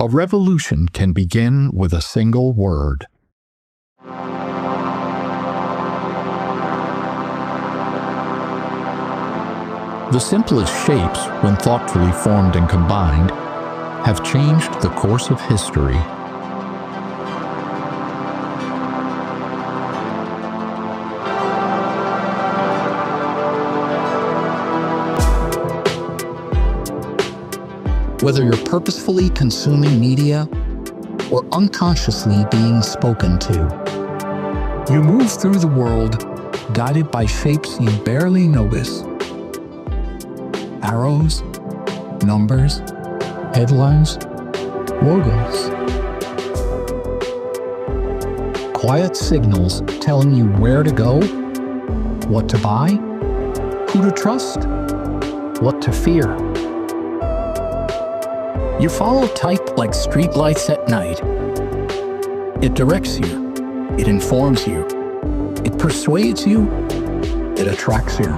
A revolution can begin with a single word. The simplest shapes, when thoughtfully formed and combined, have changed the course of history. Whether you're purposefully consuming media or unconsciously being spoken to, you move through the world guided by shapes you barely notice. Arrows, numbers, headlines, logos. Quiet signals telling you where to go, what to buy, who to trust, what to fear. You follow type like streetlights at night. It directs you, it informs you, it persuades you, it attracts you.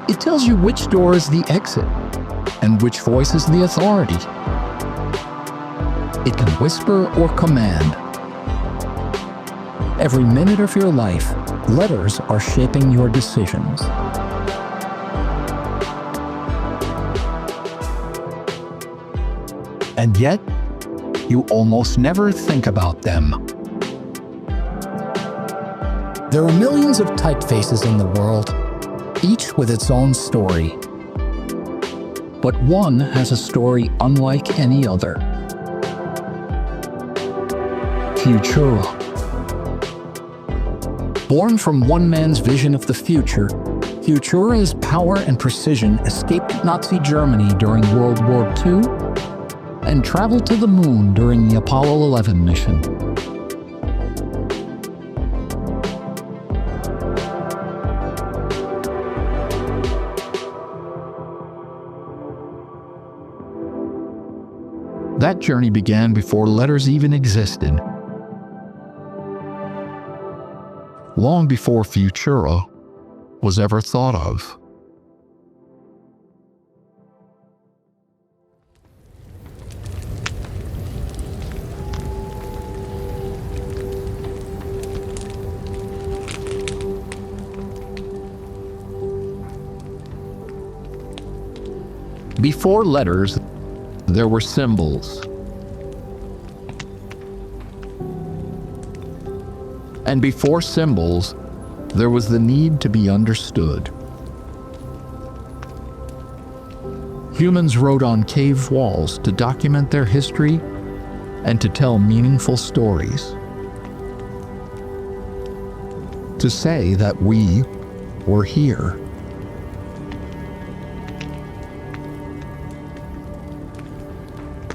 It tells you which door is the exit and which voice is the authority. It can whisper or command. Every minute of your life, letters are shaping your decisions. And yet, you almost never think about them. There are millions of typefaces in the world, each with its own story. But one has a story unlike any other. Futura. Born from one man's vision of the future, Futura's power and precision escaped Nazi Germany during World War II and traveled to the moon during the Apollo 11 mission. That journey began before letters even existed. Long before Futura was ever thought of. Before letters, there were symbols. And before symbols, there was the need to be understood. Humans wrote on cave walls to document their history and to tell meaningful stories. To say that we were here.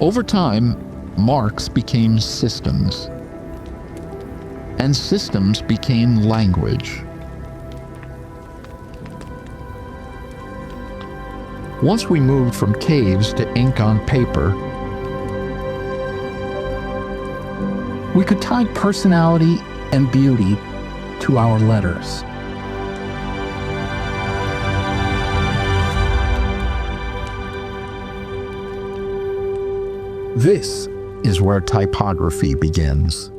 Over time, marks became systems, and systems became language. Once we moved from caves to ink on paper, we could tie personality and beauty to our letters. This is where typography begins.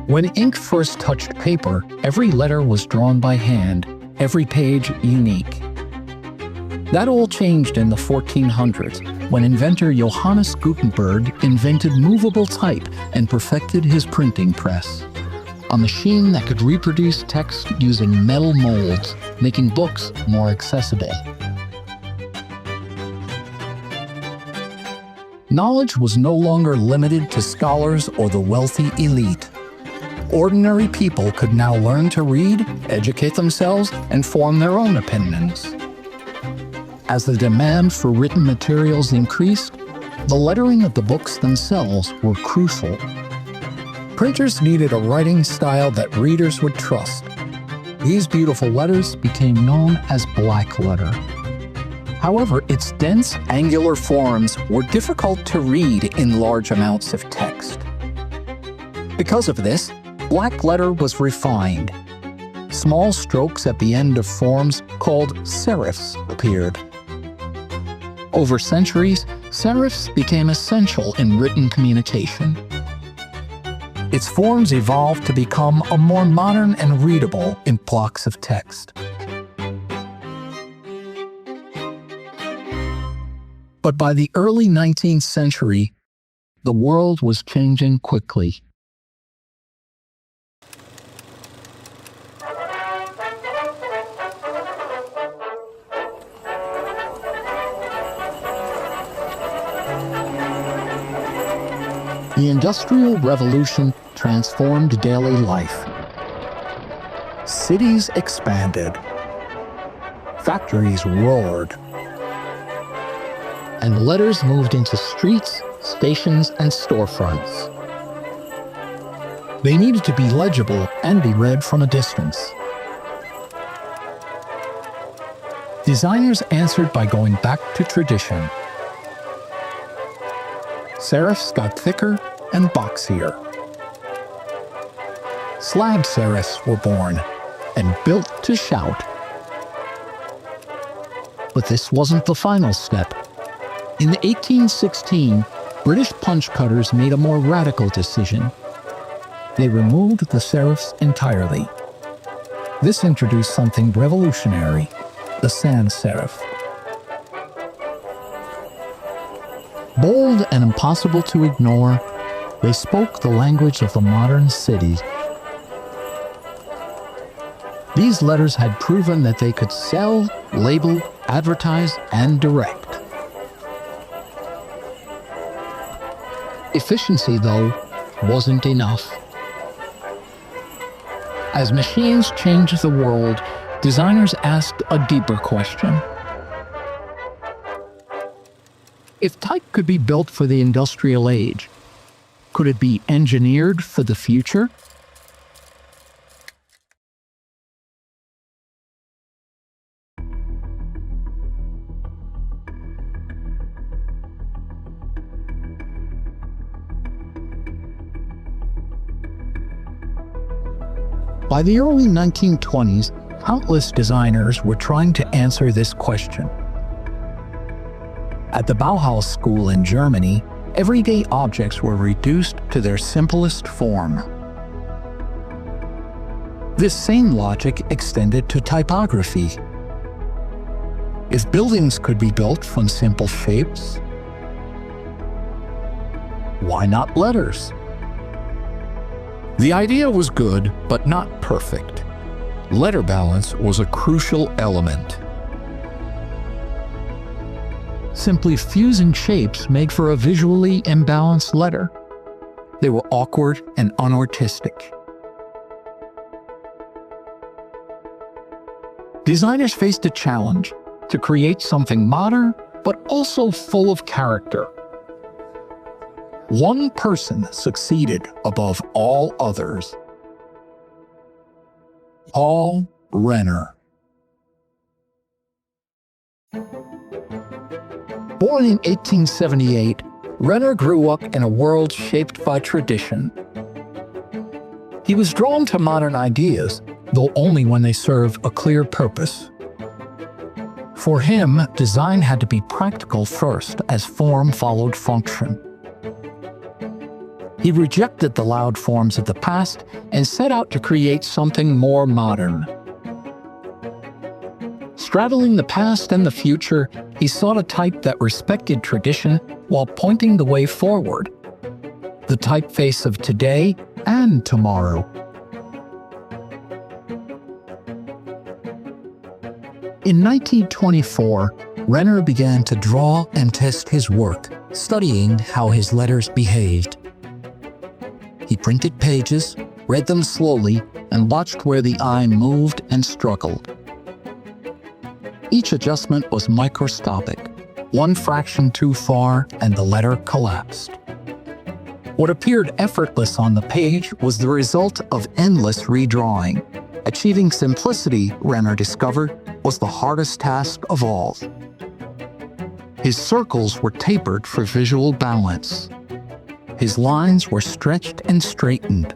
When ink first touched paper, every letter was drawn by hand, every page unique. That all changed in the 1400s, when inventor Johannes Gutenberg invented movable type and perfected his printing press, a machine that could reproduce text using metal molds, making books more accessible. Knowledge was no longer limited to scholars or the wealthy elite. Ordinary people could now learn to read, educate themselves, and form their own opinions. As the demand for written materials increased, the lettering of the books themselves were crucial. Printers needed a writing style that readers would trust. These beautiful letters became known as black letter. However, its dense, angular forms were difficult to read in large amounts of text. Because of this, black letter was refined. Small strokes at the end of forms called serifs appeared. Over centuries, serifs became essential in written communication. Its forms evolved to become a more modern and readable in blocks of text. But by the early 19th century, the world was changing quickly. The Industrial Revolution transformed daily life. Cities expanded. Factories roared. And letters moved into streets, stations, and storefronts. They needed to be legible and be read from a distance. Designers answered by going back to tradition. Serifs got thicker and boxier. Slab serifs were born and built to shout. But this wasn't the final step. In 1816, British punch cutters made a more radical decision. They removed the serifs entirely. This introduced something revolutionary, the sans serif. Bold and impossible to ignore, they spoke the language of the modern city. These letters had proven that they could sell, label, advertise, and direct. Efficiency, though, wasn't enough. As machines changed the world, designers asked a deeper question. If type could be built for the industrial age, could it be engineered for the future? By the early 1920s, countless designers were trying to answer this question. At the Bauhaus School in Germany, everyday objects were reduced to their simplest form. This same logic extended to typography. If buildings could be built from simple shapes, why not letters? The idea was good, but not perfect. Letter balance was a crucial element. Simply fusing shapes made for a visually imbalanced letter. They were awkward and unartistic. Designers faced a challenge to create something modern, but also full of character. One person succeeded above all others. Paul Renner. Born in 1878, Renner grew up in a world shaped by tradition. He was drawn to modern ideas, though only when they served a clear purpose. For him, design had to be practical first, as form followed function. He rejected the loud forms of the past and set out to create something more modern. Straddling the past and the future, he sought a type that respected tradition while pointing the way forward. The typeface of today and tomorrow. In 1924, Renner began to draw and test his work, studying how his letters behaved. He printed pages, read them slowly, and watched where the eye moved and struggled. Each adjustment was microscopic. One fraction too far, and the letter collapsed. What appeared effortless on the page was the result of endless redrawing. Achieving simplicity, Renner discovered, was the hardest task of all. His circles were tapered for visual balance. His lines were stretched and straightened.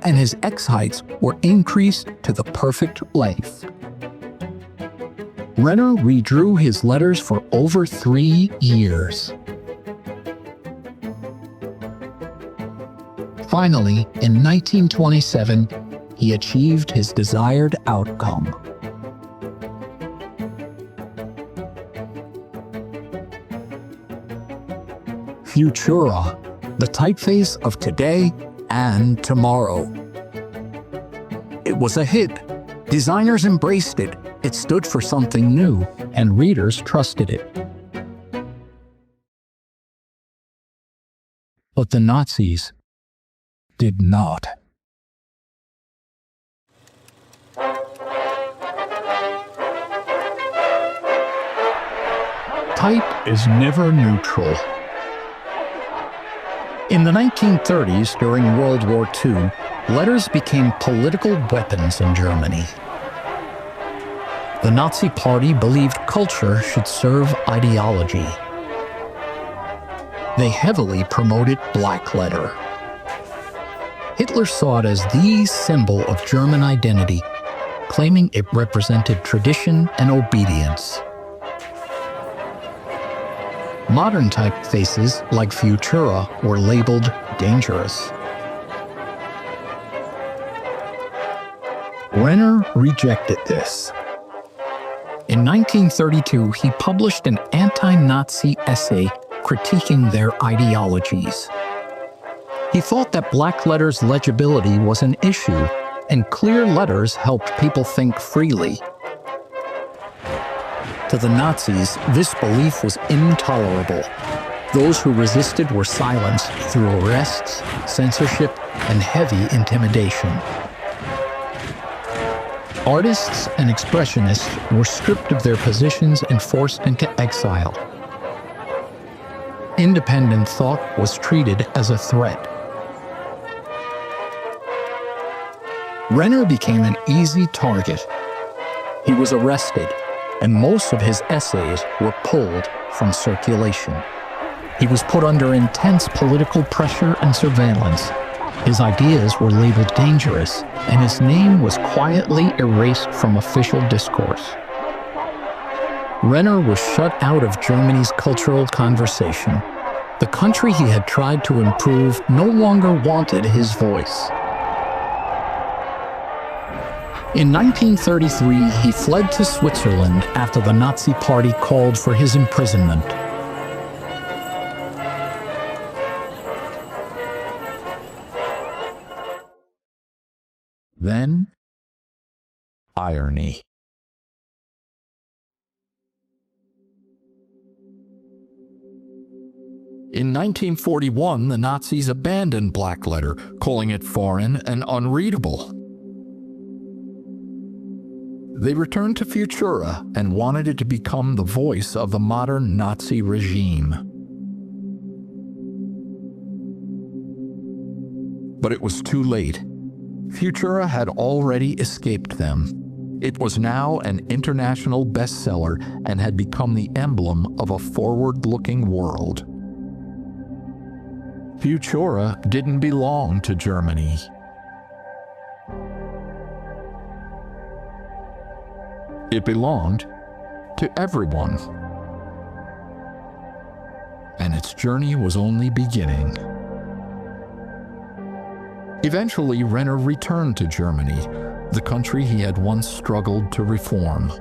And his X heights were increased to the perfect length. Renner redrew his letters for over 3 years. Finally, in 1927, he achieved his desired outcome. Futura, the typeface of today and tomorrow. It was a hit. Designers embraced it. It stood for something new, and readers trusted it. But the Nazis did not. Type is never neutral. In the 1930s, during World War II, letters became political weapons in Germany. The Nazi Party believed culture should serve ideology. They heavily promoted black letter. Hitler saw it as the symbol of German identity, claiming it represented tradition and obedience. Modern typefaces, like Futura, were labeled dangerous. Renner rejected this. In 1932, he published an anti-Nazi essay critiquing their ideologies. He thought that black letters' legibility was an issue, and clear letters helped people think freely. To the Nazis, this belief was intolerable. Those who resisted were silenced through arrests, censorship, and heavy intimidation. Artists and expressionists were stripped of their positions and forced into exile. Independent thought was treated as a threat. Renner became an easy target. He was arrested, and most of his essays were pulled from circulation. He was put under intense political pressure and surveillance. His ideas were labeled dangerous, and his name was quietly erased from official discourse. Renner was shut out of Germany's cultural conversation. The country he had tried to improve no longer wanted his voice. In 1933, he fled to Switzerland after the Nazi Party called for his imprisonment. Then, irony. In 1941, the Nazis abandoned black letter, calling it foreign and unreadable. They returned to Futura and wanted it to become the voice of the modern Nazi regime. But it was too late. Futura had already escaped them. It was now an international bestseller and had become the emblem of a forward-looking world. Futura didn't belong to Germany. It belonged to everyone. And its journey was only beginning. Eventually, Renner returned to Germany, the country he had once struggled to reform.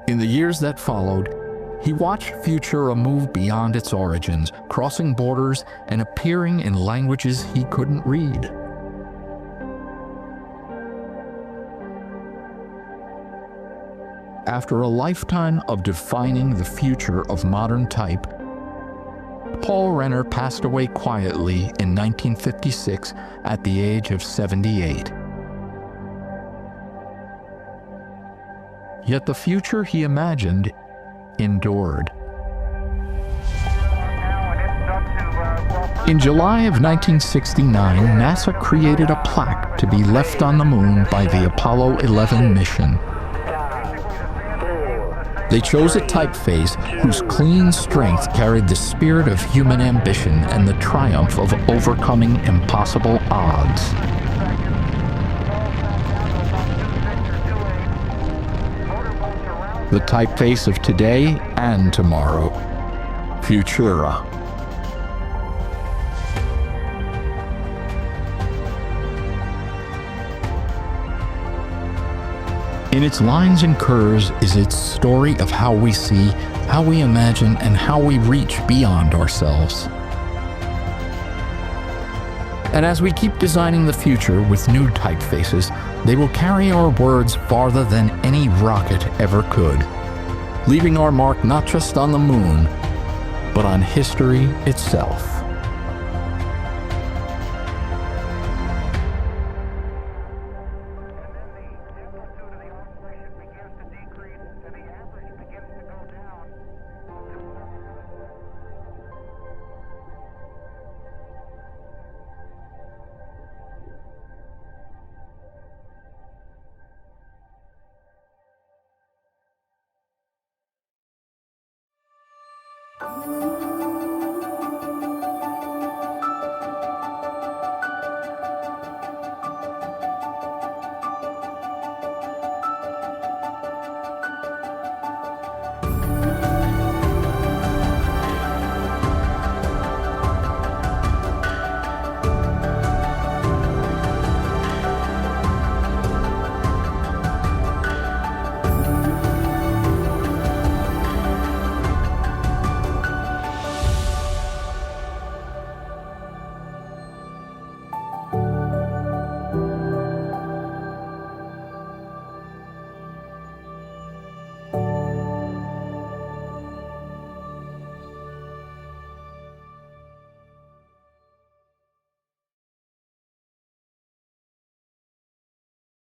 In the years that followed, he watched Futura move beyond its origins, crossing borders and appearing in languages he couldn't read. After a lifetime of defining the future of modern type, Paul Renner passed away quietly in 1956 at the age of 78. Yet the future he imagined endured. In July of 1969, NASA created a plaque to be left on the moon by the Apollo 11 mission. They chose a typeface whose clean strength carried the spirit of human ambition and the triumph of overcoming impossible odds. The typeface of today and tomorrow. Futura. In its lines and curves is its story of how we see, how we imagine, and how we reach beyond ourselves. And as we keep designing the future with new typefaces, they will carry our words farther than any rocket ever could, leaving our mark not just on the moon, but on history itself.